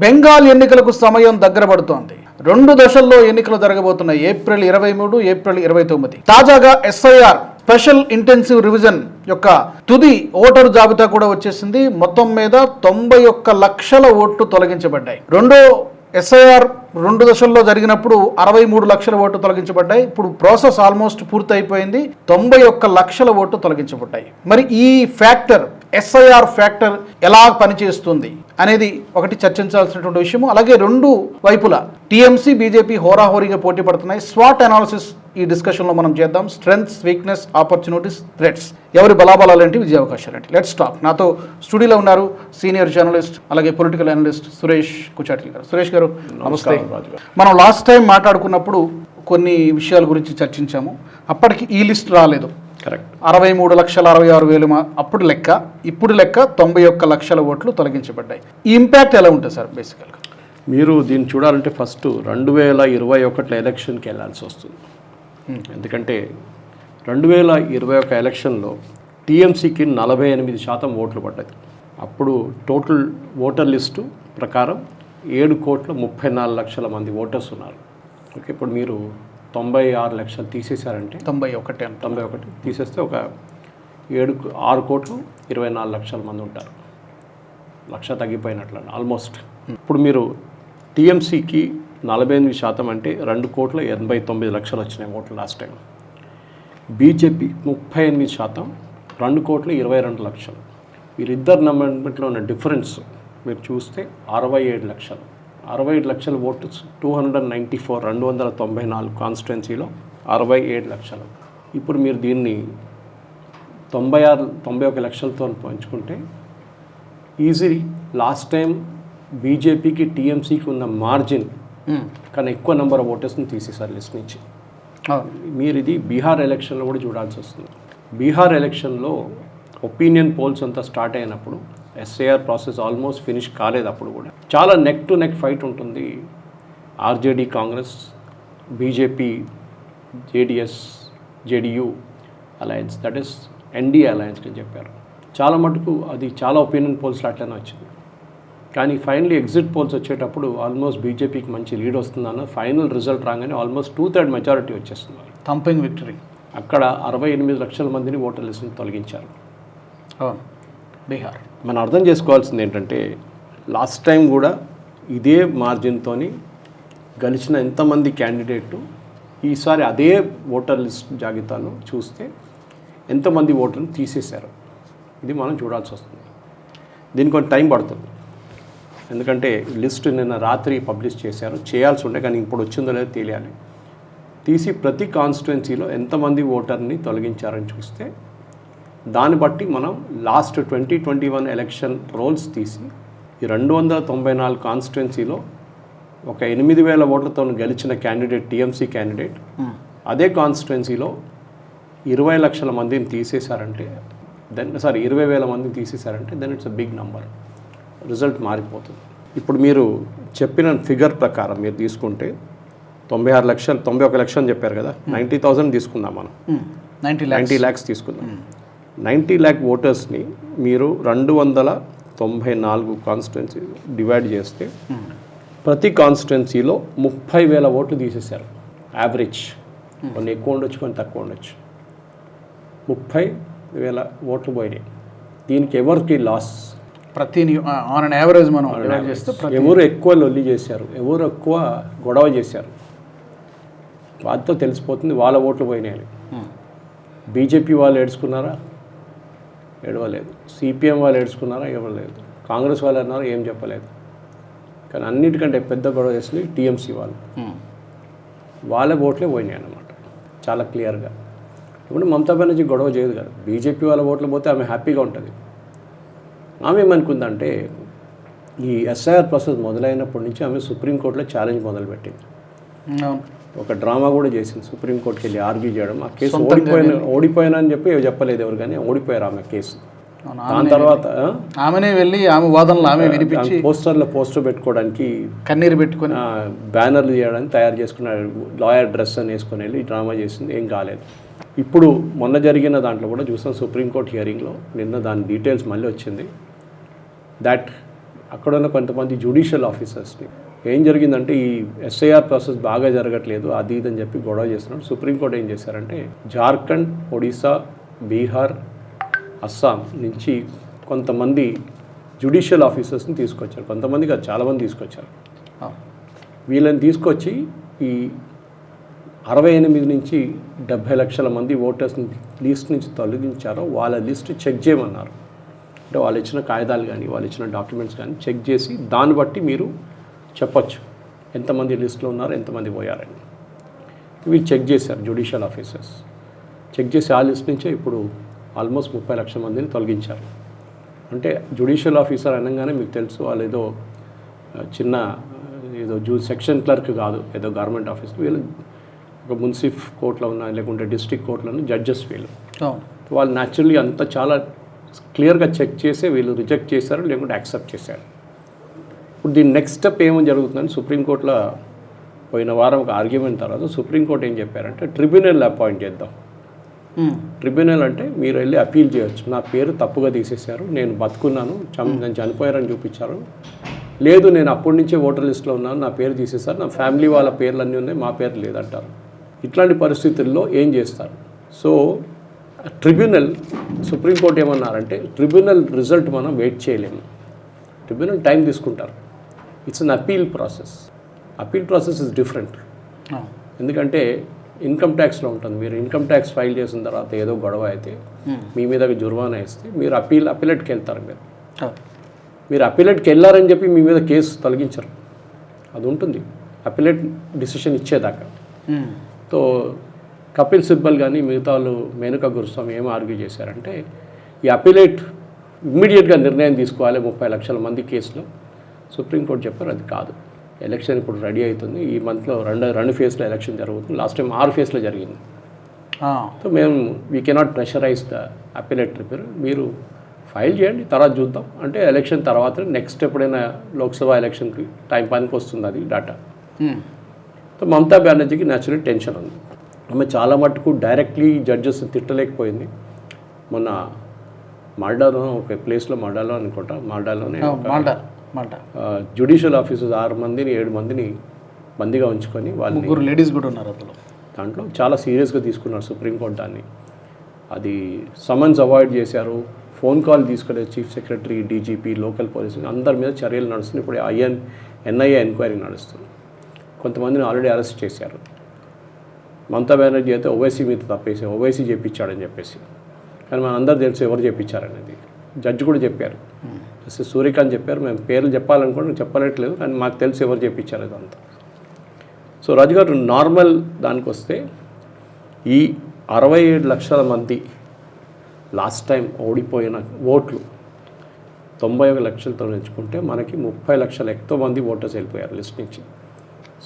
బెంగాల్ ఎన్నికలకు సమయం దగ్గర పడుతోంది. 2 దశల్లో ఎన్నికలు జరగబోతున్నాయి. April 23, April 29. తాజాగా ఎస్ఐఆర్ స్పెషల్ ఇంటెన్సివ్ రివిజన్ యొక్క తుది ఓటరు జాబితా కూడా వచ్చేసింది. మొత్తం మీద 91 లక్షల ఓట్లు తొలగించబడ్డాయి. రెండో ఎస్ఐఆర్ 2 దశల్లో జరిగినప్పుడు 63 లక్షల ఓట్లు తొలగించబడ్డాయి. ఇప్పుడు ప్రాసెస్ ఆల్మోస్ట్ పూర్తి అయిపోయింది. 91 లక్షల ఓట్లు తొలగించబడ్డాయి. మరి ఈ ఫ్యాక్టర్, ఎస్ఐఆర్ ఫ్యాక్టర్ ఎలా పనిచేస్తుంది అనేది ఒకటి చర్చించాల్సినటువంటి విషయము. అలాగే రెండు వైపులా టీఎంసీ, బీజేపీ హోరాహోరీగా పోటీ పడుతున్నాయి. స్వాట్ అనాలిసిస్ ఈ డిస్కషన్లో మనం చేద్దాం. స్ట్రెంగ్స్, వీక్నెస్, ఆపర్చునిటీస్, థ్రెట్స్, ఎవరి బలాబలాలేంటి, విజయ అవకాశాలేంటి. Let's talk. నాతో స్టూడియోలో ఉన్నారు సీనియర్ జర్నలిస్ట్ అలాగే పొలిటికల్ అనలిస్ట్ సురేష్ కుచాటిల్ గారు. సురేష్ గారు నమస్తే. మనం లాస్ట్ టైం మాట్లాడుకున్నప్పుడు కొన్ని విషయాల గురించి చర్చించాము. అప్పటికి ఈ లిస్ట్ రాలేదు. కరెక్ట్. 63,66,000 అప్పుడు లెక్క, ఇప్పుడు లెక్క 91 లక్షల ఓట్లు తొలగించబడ్డాయి. ఈ ఇంపాక్ట్ ఎలా ఉంటుంది సార్ బేసికల్గా? మీరు దీన్ని చూడాలంటే ఫస్ట్ 2021 ఎలక్షన్కి వెళ్ళాల్సి వస్తుంది. ఎందుకంటే 2021 ఎలక్షన్లో టీఎంసీకి 48% ఓట్లు పడ్డాయి. అప్పుడు టోటల్ ఓటర్ లిస్టు ప్రకారం 7,34,00,000 మంది ఓటర్స్ ఉన్నారు. ఓకే, ఇప్పుడు మీరు 96 లక్షలు తీసేశారంటే 91 తీసేస్తే ఒక 6,24,00,000 మంది ఉంటారు. లక్ష తగ్గిపోయినట్లు ఆల్మోస్ట్. ఇప్పుడు మీరు టీఎంసీకి 48% అంటే 2,89,00,000 వచ్చినాయి ఓట్లు లాస్ట్ టైం. బీజేపీ 38%, 2,22,00,000. వీరిద్దరు నమ్మకంలో ఉన్న డిఫరెన్స్ మీరు చూస్తే 67 లక్షలు. 67 లక్షల ఓటు 294 కాన్స్టిట్యున్సీలో 67 లక్షలు. ఇప్పుడు మీరు దీన్ని 91 లక్షలతో పంచుకుంటే ఈజీ. లాస్ట్ టైం బీజేపీకి, టీఎంసీకి ఉన్న మార్జిన్ కానీ ఎక్కువ నెంబర్ ఆఫ్ ఓటర్స్ని తీసేశారు లిస్ట్ నుంచి. మీరు ఇది బీహార్ ఎలక్షన్లో కూడా చూడాల్సి వస్తుంది. బీహార్ ఎలక్షన్లో ఒపీనియన్ పోల్స్ అంతా స్టార్ట్ అయినప్పుడు ఎస్ఐఆర్ ప్రాసెస్ ఆల్మోస్ట్ ఫినిష్ కాలేదు. అప్పుడు కూడా చాలా నెక్ టు నెక్ ఫైట్ ఉంటుంది. RJD Congress, BJP, JDS, JDU alliance, that is NDA alliance అని చెప్పారు. చాలా మటుకు అది చాలా ఒపీనియన్ పోల్స్లో అట్లనే వచ్చింది. కానీ ఫైనలీ ఎగ్జిట్ పోల్స్ వచ్చేటప్పుడు ఆల్మోస్ట్ బీజేపీకి మంచి లీడ్ వస్తుందన్న ఫైనల్ రిజల్ట్ రాగానే ఆల్మోస్ట్ 2/3 మెజారిటీ వచ్చేస్తున్నారు. Thumping victory. అక్కడ 68 లక్షల మందిని ఓటర్ లిస్ట్ని తొలగించారు. బీహార్. మనం అర్థం చేసుకోవాల్సింది ఏంటంటే లాస్ట్ టైం కూడా ఇదే మార్జిన్తో గెలిచిన ఎంతమంది క్యాండిడేట్ ఈసారి అదే ఓటర్ లిస్ట్ జాబితాలో చూస్తే ఎంతమంది ఓటర్ని తీసేశారు. ఇది మనం చూడాల్సి వస్తుంది. దీనికి కొంచెం టైం పడుతుంది. ఎందుకంటే లిస్ట్ నిన్న రాత్రి పబ్లిష్ చేశారు. చేయాల్సి ఉండే కానీ ఇప్పుడు వచ్చిందో లేదో తెలియాలి. తీసి ప్రతి కాన్స్టిట్యున్సీలో ఎంతమంది ఓటర్ని తొలగించారని చూస్తే దాన్ని బట్టి మనం లాస్ట్ 2021 ఎలక్షన్ రోల్స్ తీసి ఈ 294 కాన్స్టిట్యున్సీలో ఒక 8,000 ఓట్లతో గెలిచిన క్యాండిడేట్, టీఎంసీ క్యాండిడేట్, అదే కాన్స్టిట్యున్సీలో 20 లక్షల మందిని తీసేశారంటే 20,000 మందిని తీసేశారంటే then it's a big number. Result మారిపోతుంది. ఇప్పుడు మీరు చెప్పిన ఫిగర్ ప్రకారం మీరు తీసుకుంటే 91 లక్షలు చెప్పారు కదా, 90,000 తీసుకుందాం మనం. 90 lakhs తీసుకుందాం. 90 lakh ఓటర్స్ని మీరు 294 కాన్స్టిట్యున్సీ డివైడ్ చేస్తే ప్రతి కాన్స్టిట్యున్సీలో 30,000 ఓట్లు తీసేశారు. యావరేజ్ కొన్ని ఎక్కువ ఉండొచ్చు, కొన్ని తక్కువ ఉండొచ్చు. 30,000 ఓట్లు పోయినాయి. దీనికి ఎవరికి లాస్? ప్రతి ఆన్ అన్ యావరేజ్ మనం చేస్తే ఎవరు ఎక్కువ లొల్లి చేశారు, ఎవరు ఎక్కువ గొడవ చేశారు వాటితో తెలిసిపోతుంది వాళ్ళ ఓట్లు పోయినాయి. బీజేపీ వాళ్ళు ఏడ్చుకున్నారా? ఏడవలేదు. సిపిఎం వాళ్ళు ఏడ్చుకున్నారా? ఏడవలేదు. కాంగ్రెస్ వాళ్ళు అన్నారా? ఏం చెప్పలేదు. కానీ అన్నిటికంటే పెద్ద గొడవ చేసింది టీఎంసీ వాళ్ళు. వాళ్ళ ఓట్లే పోయినాయి అన్నమాట చాలా క్లియర్గా. ఇప్పుడు మమతా బెనర్జీ గొడవ చేయదు కదా. బీజేపీ వాళ్ళ ఓట్లు పోతే ఆమె హ్యాపీగా ఉంటుంది. ఆమె ఏమనుకుందంటే ఈ ఎస్ఐఆర్ ప్రాసెస్ మొదలైనప్పటి నుంచి ఆమె సుప్రీంకోర్టులో ఛాలెంజ్ మొదలుపెట్టింది. ఒక డ్రామా కూడా చేసింది. సుప్రీంకోర్టుకి వెళ్ళి ఆర్గ్యూ చేయడం. ఆ కేసు ఓడిపోయినా అని చెప్పి చెప్పలేదు ఎవరు, కానీ ఓడిపోయారు ఆమె కేసు. దాని తర్వాత ఆమెనే వెళ్ళి ఆమె వాదనలు ఆమె వినిపించి పోస్టర్ పెట్టుకోవడానికి కన్నీరు పెట్టుకొని బ్యానర్లు చేయడానికి తయారు చేసుకున్నారు. లాయర్ డ్రెస్ అని వేసుకొని వెళ్ళి డ్రామా చేసింది. ఏం కాలేదు. ఇప్పుడు మొన్న జరిగిన దాంట్లో కూడా చూసాం సుప్రీంకోర్టు హియరింగ్లో. నిన్న దాని డీటెయిల్స్ మళ్ళీ వచ్చింది. దట్ అక్కడ ఉన్న కొంతమంది జ్యుడిషియల్ ఆఫీసర్స్ని ఏం జరిగిందంటే ఈ ఎస్ఐఆర్ ప్రాసెస్ బాగా జరగట్లేదు అది ఇదని చెప్పి గొడవ చేస్తున్నాడు. సుప్రీంకోర్టు ఏం చేశారంటే జార్ఖండ్, ఒడిశా, బీహార్, అస్సాం నుంచి కొంతమంది జ్యుడిషియల్ ఆఫీసర్స్ని తీసుకొచ్చారు. కొంతమంది కాదు, చాలామంది తీసుకొచ్చారు. వీళ్ళని తీసుకొచ్చి ఈ 68 నుంచి 70 లక్షల మంది ఓటర్స్ని లిస్ట్ నుంచి తొలగించారో వాళ్ళ లిస్ట్ చెక్ చేయమన్నారు. అంటే వాళ్ళు ఇచ్చిన కాగితాలు కానీ వాళ్ళు ఇచ్చిన డాక్యుమెంట్స్ కానీ చెక్ చేసి దాన్ని బట్టి మీరు చెప్పొచ్చు ఎంతమంది లిస్టులో ఉన్నారు, ఎంతమంది పోయారని. వీళ్ళు చెక్ చేశారు జ్యుడిషియల్ ఆఫీసర్స్. చెక్ చేసి ఆ లిస్ట్ నుంచే ఇప్పుడు ఆల్మోస్ట్ 30 లక్షల మందిని తొలగించారు. అంటే జ్యుడిషియల్ ఆఫీసర్ అనగానే మీకు తెలుసు వాళ్ళు ఏదో చిన్న సెక్షన్ క్లర్క్ కాదు, ఏదో గవర్నమెంట్ ఆఫీస్. వీళ్ళు ఒక మున్సిఫ్ కోర్టులో ఉన్న లేకుంటే డిస్ట్రిక్ట్ కోర్టులో ఉన్న జడ్జెస్ వీళ్ళు. వాళ్ళు న్యాచురల్లీ అంతా చాలా క్లియర్గా చెక్ చేసి వీళ్ళు రిజెక్ట్ చేశారు లేకుంటే యాక్సెప్ట్ చేశారు. ఇప్పుడు దీని నెక్స్ట్ స్టెప్ ఏమని జరుగుతుందని సుప్రీంకోర్టులో పోయిన వారం ఒక ఆర్గ్యుమెంట్ తర్వాత సుప్రీంకోర్టు ఏం చెప్పారంటే ట్రిబ్యునల్ అపాయింట్ చేద్దాం. ట్రిబ్యునల్ అంటే మీరు వెళ్ళి అపీల్ చేయొచ్చు. నా పేరు తప్పుగా తీసేశారు, నేను బతుకున్నాను, నేను చనిపోయారని చూపించారు, లేదు నేను అప్పటి నుంచే ఓటర్ లిస్ట్లో ఉన్నాను, నా పేరు తీసేశారు, నా ఫ్యామిలీ వాళ్ళ పేర్లు అన్నీ ఉన్నాయి, మా పేరు లేదంటారు. ఇట్లాంటి పరిస్థితుల్లో ఏం చేస్తారు? సో ట్రిబ్యునల్ సుప్రీంకోర్టు ఏమన్నారంటే ట్రిబ్యునల్ రిజల్ట్ మనం వెయిట్ చేయలేము, ట్రిబ్యునల్ టైం తీసుకుంటారు. It's an appeal process. Appeal process is different. ఎందుకంటే ఇన్కమ్ ట్యాక్స్లో ఉంటుంది. మీరు ఇన్కమ్ ట్యాక్స్ ఫైల్ చేసిన తర్వాత ఏదో గొడవ అయితే మీ మీద జుర్మానా వేస్తే మీరు అపీలేట్కి వెళ్తారు. మీరు అపీలేట్కి వెళ్ళారని చెప్పి మీ మీద కేసు తొలగించరు, అది ఉంటుంది appellate decision ఇచ్చేదాకా. So Kapil Sibal కానీ మిగతా వాళ్ళు మేనకా గురుస్వామి ఏం ఆర్గ్యూ చేశారంటే ఈ అపీలేట్ ఇమ్మీడియట్గా నిర్ణయం తీసుకోవాలి 30 లక్షల మంది కేసులో. సుప్రీంకోర్టు చెప్పారు అది కాదు, ఎలక్షన్ ఇప్పుడు రెడీ అవుతుంది, ఈ మంత్లో రెండు ఫేజ్లో ఎలక్షన్ జరుగుతుంది, లాస్ట్ టైం 6 ఫేజ్లో జరిగింది. సో మేము we cannot pressurise the appellate tribunal, మీరు ఫైల్ చేయండి తర్వాత చూద్దాం అంటే ఎలక్షన్ తర్వాత నెక్స్ట్ ఎప్పుడైనా లోక్సభ ఎలక్షన్కి టైం పనికి వస్తుంది అది డేటా. సో మమతా బెనర్జీకి న్యాచురల్ టెన్షన్ ఉంది. ఆమె చాలా మటుకు డైరెక్ట్లీ జడ్జెస్ తిట్టలేకపోయింది. మొన్న మాల్డాలో ఒక ప్లేస్లో మాల్డాలో అనుకుంటా, మాల్డాలోనే జ్యుడిషియల్ ఆఫీసర్స్ 6 మందిని 7 మందిని బందీగా ఉంచుకొని వాళ్ళు లేడీస్ కూడా ఉన్నారు అందులో. దాంట్లో చాలా సీరియస్గా తీసుకున్నారు సుప్రీంకోర్టు దాన్ని. అది సమన్స్ అవాయిడ్ చేశారు, ఫోన్ కాల్ తీసుకునే chief secretary, DGP, local police అందరి మీద చర్యలు నడుస్తున్నాయి. ఇప్పుడు ఎన్ఐఏ ఎంక్వైరీ నడుస్తుంది. కొంతమందిని ఆల్రెడీ అరెస్ట్ చేశారు. మమతా బెనర్జీ అయితే ఓవైసీ మీద తప్పేసి ఓవైసీ చేయించాడని చెప్పేసి, కానీ మన అందరూ తెలుసు ఎవరు చేయించారనేది. జడ్జి కూడా చెప్పారు, జస్టిస్ సూర్యకాంత్ చెప్పారు, మేము పేర్లు చెప్పాలనుకోండి చెప్పలేట్లేదు కానీ మాకు తెలుసు ఎవరు చేయించారు ఇదంతా. సో రాజు గారు నార్మల్ దానికి వస్తే ఈ 67 లక్షల మంది లాస్ట్ టైం ఓడిపోయిన ఓట్లు 91 లక్షలతో ఎంచుకుంటే మనకి 30 లక్షల ఎక్కువ మంది ఓటర్స్ వెళ్ళిపోయారు లిస్ట్ నుంచి.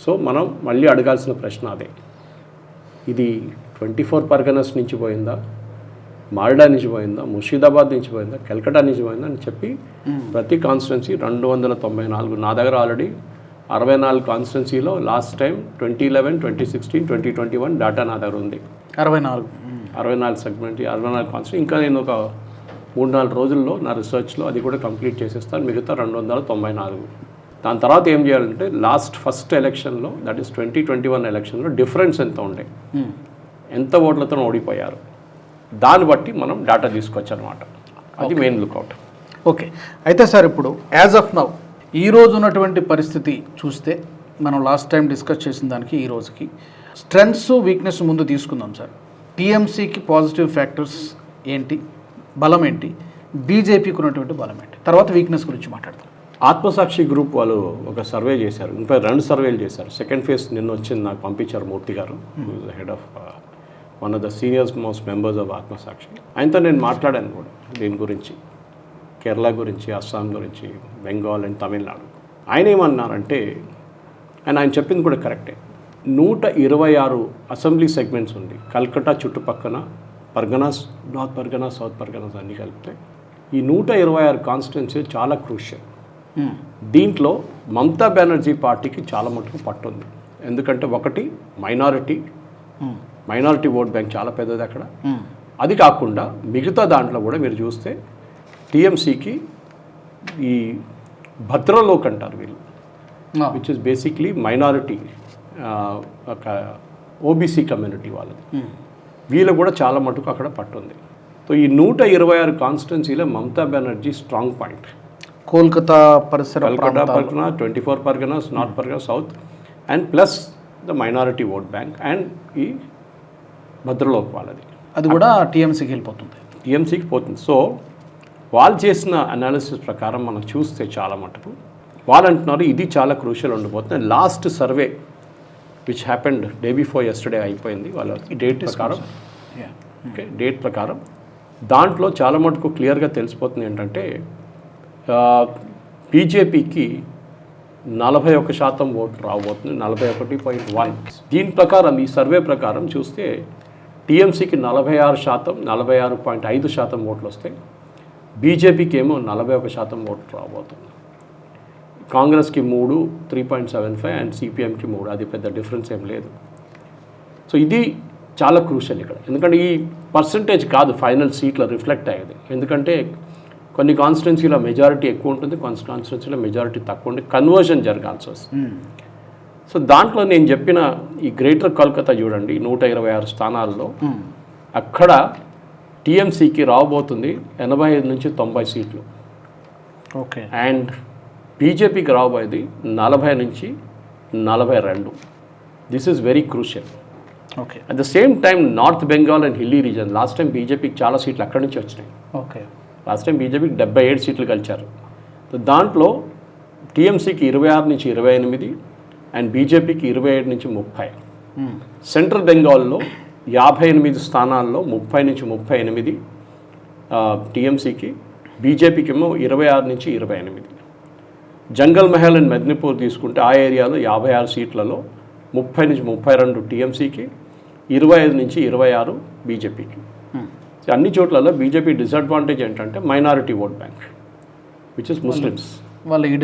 సో మనం మళ్ళీ అడగాల్సిన ప్రశ్న అదే, ఇది 24 పర్గనస్ నుంచి పోయిందా, మాల్డా నుంచి పోయిందా, ముర్షిదాబాద్ నుంచి పోయిందా, కల్కటా నుంచి పోయిందా అని చెప్పి ప్రతి కాన్స్టిట్యున్సీ 294, నా దగ్గర ఆల్రెడీ 64 కాన్స్టిట్యున్సీలో లాస్ట్ టైం 2011, 2016, 2021 డేటా నా దగ్గర ఉంది. 64 సెగ్మెంట్, 64 కాన్స్టిట్యున్సీ. ఇంకా నేను ఒక 3-4 రోజుల్లో నా రీసెర్చ్లో అది కూడా కంప్లీట్ చేసేస్తాను, మిగతా 294. దాని తర్వాత ఏం చేయాలంటే ఫస్ట్ ఎలక్షన్లో దట్ ఈస్ 2021 ఎలక్షన్లో డిఫరెన్స్ ఎంత ఉండే, ఎంత ఓట్లతో ఓడిపోయారు, దాన్ని బట్టి మనం డేటా తీసుకోవచ్చు అనమాట. అది మెయిన్ లుక్అవుట్. ఓకే, అయితే సార్ ఇప్పుడు యాజ్ ఆఫ్ నౌ ఈ రోజు ఉన్నటువంటి పరిస్థితి చూస్తే మనం లాస్ట్ టైం డిస్కస్ చేసిన దానికి ఈ రోజుకి స్ట్రెంగ్స్ వీక్నెస్ ముందు తీసుకుందాం సార్. టీఎంసీకి పాజిటివ్ ఫ్యాక్టర్స్ ఏంటి, బలం ఏంటి, బీజేపీకి ఉన్నటువంటి బలం ఏంటి, తర్వాత వీక్నెస్ గురించి మాట్లాడతాం. ఆత్మసాక్షి గ్రూప్ వాళ్ళు ఒక సర్వే చేశారు, ఇంకా 2 సర్వేలు చేశారు. సెకండ్ ఫేజ్ నిన్న వచ్చింది, నాకు పంపించారు Murthy garu, head of one of the seniors most members of Aatmasakshi. ఆయనతో నేను మాట్లాడాను కూడా దీని గురించి, కేరళ గురించి, అస్సాం గురించి, బెంగాల్ అండ్ తమిళనాడు. ఆయన ఏమన్నారంటే ఆయన చెప్పింది కూడా కరెక్టే, 126 అసెంబ్లీ సెగ్మెంట్స్ ఉంది కల్కటా చుట్టుపక్కన, పర్గనాస్, నార్త్ పర్గనాస్, సౌత్ పర్గనాస్ అన్నీ కలిపితే ఈ 126 కాన్స్టిట్యున్సీ చాలా క్రూషియల్. దీంట్లో మమతా బెనర్జీ పార్టీకి చాలా మటుకు పట్టుంది. ఎందుకంటే ఒకటి మైనారిటీ ఓట్ బ్యాంక్ చాలా పెద్దది అక్కడ. అది కాకుండా మిగతా దాంట్లో కూడా మీరు చూస్తే టీఎంసీకి ఈ భద్రలోక్ అంటారు వీళ్ళు, విచ్ ఇస్ బేసిక్లీ మైనారిటీ, ఒక ఓబీసీ కమ్యూనిటీ వాళ్ళది. వీళ్ళు కూడా చాలా మటుకు అక్కడ పట్టుంది. సో ఈ 126 కాన్స్టిట్యున్సీలో మమతా బెనర్జీ స్ట్రాంగ్ పాయింట్. కోల్కతా పరిసర Kalkata Pargana, 24 Parganas, north Pargana, south, and plus the minority vote bank and ఈ భద్రలోక్ వాళ్ళది. అది కూడా టీఎంసీకి వెళ్ళిపోతుంది, టీఎంసీకి పోతుంది. సో వాళ్ళు చేసిన అనాలిసిస్ ప్రకారం మనం చూస్తే చాలా మటుకు వాళ్ళు అంటున్నారు ఇది చాలా క్రూషియల్ ఉండిపోతుంది. Last survey which happened day before yesterday అయిపోయింది వాళ్ళ డేట్ ప్రకారం. ఓకే, డేట్ ప్రకారం దాంట్లో చాలా మటుకు క్లియర్గా తెలిసిపోతుంది ఏంటంటే బీజేపీకి 41% ఓట్లు రాబోతుంది, 41.1. దీని ప్రకారం ఈ సర్వే ప్రకారం చూస్తే టీఎంసీకి 46%, 46.5% ఓట్లు వస్తాయి. బీజేపీకి ఏమో 41% ఓట్లు రాబోతుంది. కాంగ్రెస్కి 3, 3.75 అండ్ సిపిఎంకి 3. అది పెద్ద డిఫరెన్స్ ఏం లేదు. సో ఇది చాలా క్రూషియల్ ఇక్కడ, ఎందుకంటే ఈ పర్సంటేజ్ కాదు ఫైనల్ సీట్లో రిఫ్లెక్ట్ అయ్యేది. ఎందుకంటే కొన్ని కాన్స్టిట్యున్సీలో మెజారిటీ ఎక్కువ ఉంటుంది, కొన్ని కాన్స్టిట్యున్సీలో మెజారిటీ తక్కువ ఉంటుంది, కన్వర్షన్ జరగాల్సి వస్తుంది. సో దాంట్లో నేను చెప్పిన ఈ గ్రేటర్ కోల్కతా చూడండి 126 స్థానాల్లో అక్కడ టీఎంసీకి రాబోతుంది 85 నుంచి 90 సీట్లు. ఓకే, అండ్ బీజేపీకి రాబోయేది 40 నుంచి 42. This is very crucial. Okay, at the same time north Bengal and hilly reason last time బీజేపీకి చాలా సీట్లు అక్కడి నుంచి వచ్చినాయి. ఓకే, లాస్ట్ టైం బీజేపీకి 77 సీట్లు గెలిచారు. దాంట్లో టీఎంసీకి 26 నుంచి 28 అండ్ బీజేపీకి 27 నుంచి 30. సెంట్రల్ బెంగాల్లో 58 స్థానాల్లో 30 నుంచి 38 టీఎంసీకి, బీజేపీకి ఏమో 26 నుంచి 28. జంగల్ మహల్ అండ్ మెదినీపూర్ తీసుకుంటే ఆ ఏరియాలో 56 సీట్లలో 30 నుంచి 32 టీఎంసీకి, 25 నుంచి 26 బీజేపీకి. అన్ని చోట్లలో బీజేపీ డిసడ్వాంటేజ్ ఏంటంటే minority vote bank which is Muslims.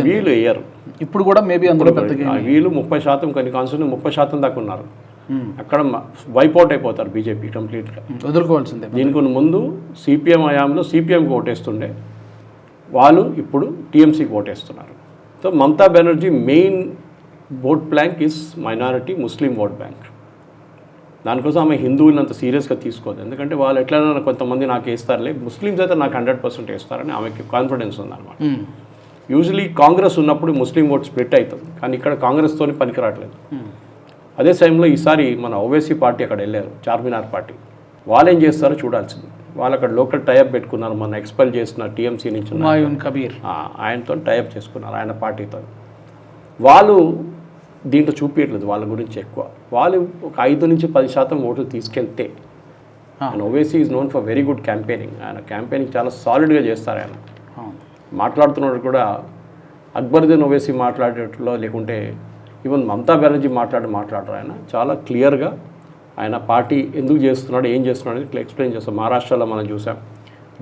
వీళ్ళు వేయరు ఇప్పుడు కూడా మేబీ అందులో వీళ్ళు 30%, కొన్ని కాన్స్టిట్యూషన్ 30% దాకా ఉన్నారు. అక్కడ వైపౌట్ అయిపోతారు బీజేపీ కంప్లీట్గా, వదులుకోవాల్సిందే. దీనికి ముందు సిపిఎం హయాంలో సిపిఎంకి ఓటేస్తుండే వాళ్ళు ఇప్పుడు టీఎంసీకి ఓటేస్తున్నారు. So Mamata Banerjee main vote bank is minority Muslim vote bank. దానికోసం ఆమె హిందువులను అంత సీరియస్గా తీసుకోదు, ఎందుకంటే వాళ్ళు ఎట్లయినా కొంతమంది నాకు వేస్తారులే, ముస్లిమ్స్ అయితే నాకు 100% వేస్తారని ఆమెకి కాన్ఫిడెన్స్ ఉందన్నమాట. యూజువలీ కాంగ్రెస్ ఉన్నప్పుడు ముస్లిం ఓట్ స్ప్లిట్ అవుతుంది, కానీ ఇక్కడ కాంగ్రెస్తోని పనికిరావట్లేదు. అదే సమయంలో ఈసారి మన ఓవైసీ పార్టీ అక్కడ వెళ్ళారు, చార్మినార్ పార్టీ. వాళ్ళు ఏం చేస్తారో చూడాల్సింది. వాళ్ళు అక్కడ లోకల్ టైఅప్ పెట్టుకున్నారు, మన ఎక్స్పెల్ చేసిన టీఎంసీ నుంచి కబీర్ ఆయనతో టైఅప్ చేసుకున్నారు, ఆయన పార్టీతో. వాళ్ళు దీంట్లో చూపించట్లేదు వాళ్ళ గురించి ఎక్కువ. వాళ్ళు ఒక 5 నుంచి 10% ఓట్లు తీసుకెళ్తే, ఆయన Owaisi is known for very good campaigning. ఆయన క్యాంపెయినింగ్ చాలా సాలిడ్గా చేస్తారు. ఆయన మాట్లాడుతున్నప్పుడు కూడా అక్బరుద్దీన్ ఓవైసీ మాట్లాడేట్లో, లేకుంటే ఈవెన్ మమతా బెనర్జీ మాట్లాడరు. ఆయన చాలా క్లియర్గా ఆయన పార్టీ ఎందుకు చేస్తున్నాడు, ఏం చేస్తున్నాడు ఇట్లా ఎక్స్ప్లెయిన్ చేస్తాం. మహారాష్ట్రలో మనం చూసాం,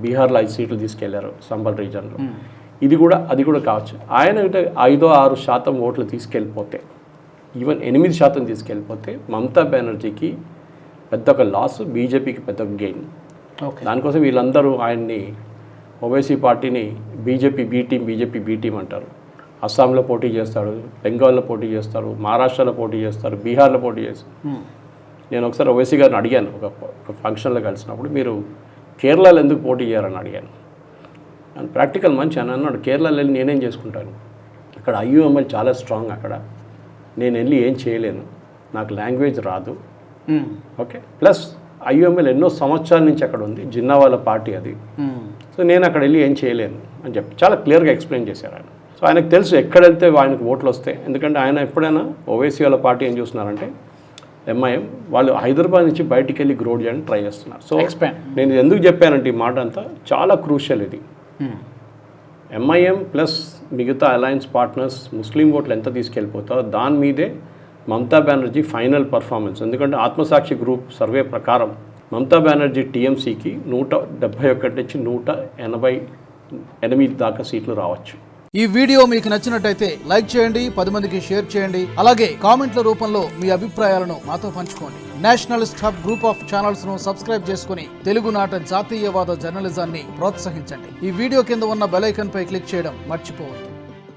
బీహార్లో 5 సీట్లు తీసుకెళ్లారు సంబల్ రీజన్లో. అది కూడా కావచ్చు. ఆయన 5-6% ఓట్లు తీసుకెళ్ళిపోతే, ఈవెన్ 8% తీసుకెళ్ళిపోతే మమతా బెనర్జీకి పెద్ద ఒక లాస్, బీజేపీకి పెద్ద గెయిన్. దానికోసం వీళ్ళందరూ ఆయన్ని, ఓవైసీ పార్టీని బీజేపీ బీ టీం అంటారు. అస్సాంలో పోటీ చేస్తాడు, బెంగాల్లో పోటీ చేస్తారు, మహారాష్ట్రలో పోటీ చేస్తారు, బీహార్లో పోటీ చేస్తారు. నేను ఒకసారి ఓవైసీ గారిని అడిగాను, ఒక ఫంక్షన్లో కలిసినప్పుడు, మీరు కేరళలో ఎందుకు పోటీ చేయాలని అడిగాను. అండ్ ప్రాక్టికల్ మంచి అని అన్నాడు, కేరళలో వెళ్ళి నేనేం చేసుకుంటాను, అక్కడ ఐయుఎంఎల్ చాలా స్ట్రాంగ్, అక్కడ నేను వెళ్ళి ఏం చేయలేను, నాకు లాంగ్వేజ్ రాదు. ఓకే, ప్లస్ ఐయుఎంఎల్ ఎన్నో సంవత్సరాల నుంచి అక్కడ ఉంది, జిన్నా వాళ్ళ పార్టీ అది. సో నేను అక్కడ వెళ్ళి ఏం చేయలేను అని చెప్పి చాలా క్లియర్గా ఎక్స్ప్లెయిన్ చేశారు ఆయన. సో ఆయనకు తెలుసు ఎక్కడ వెళ్తే ఆయనకు ఓట్లు వస్తాయి, ఎందుకంటే ఆయన ఎప్పుడైనా ఓవైసీ వాళ్ళ పార్టీ ఏం చూస్తున్నారంటే ఎంఐఎం, వాళ్ళు హైదరాబాద్ నుంచి బయటికి వెళ్ళి గ్రోడ్ చేయడానికి ట్రై చేస్తున్నారు. సో నేను ఎందుకు చెప్పానంటే ఈ మాట అంతా చాలా క్రూషియల్ ఇది. ఎంఐఎం ప్లస్ మిగతా అలయన్స్ పార్ట్నర్స్ ముస్లిం ఓట్లు ఎంత తీసుకెళ్ళిపోతారో దాని మీదే మమతా బెనర్జీ ఫైనల్ పర్ఫార్మెన్స్. ఎందుకంటే ఆత్మసాక్షి గ్రూప్ సర్వే ప్రకారం మమతా బెనర్జీ టీఎంసీకి 171 నుంచి 188 దాకా సీట్లు రావచ్చు. ఈ వీడియో మీకు నచ్చినట్టయితే లైక్ చేయండి, 10 మందికి షేర్ చేయండి. అలాగే కామెంట్ల రూపంలో మీ అభిప్రాయాలను మాతో పంచుకోండి. Nationalist hub group of channels ను సబ్స్క్రైబ్ చేసుకుని తెలుగునాట జాతీయవాద జర్నలిజాన్ని ప్రోత్సహించండి. ఈ వీడియో కింద ఉన్న బెల్ ఐకాన్ పై క్లిక్ చేయడం మర్చిపోవద్దు.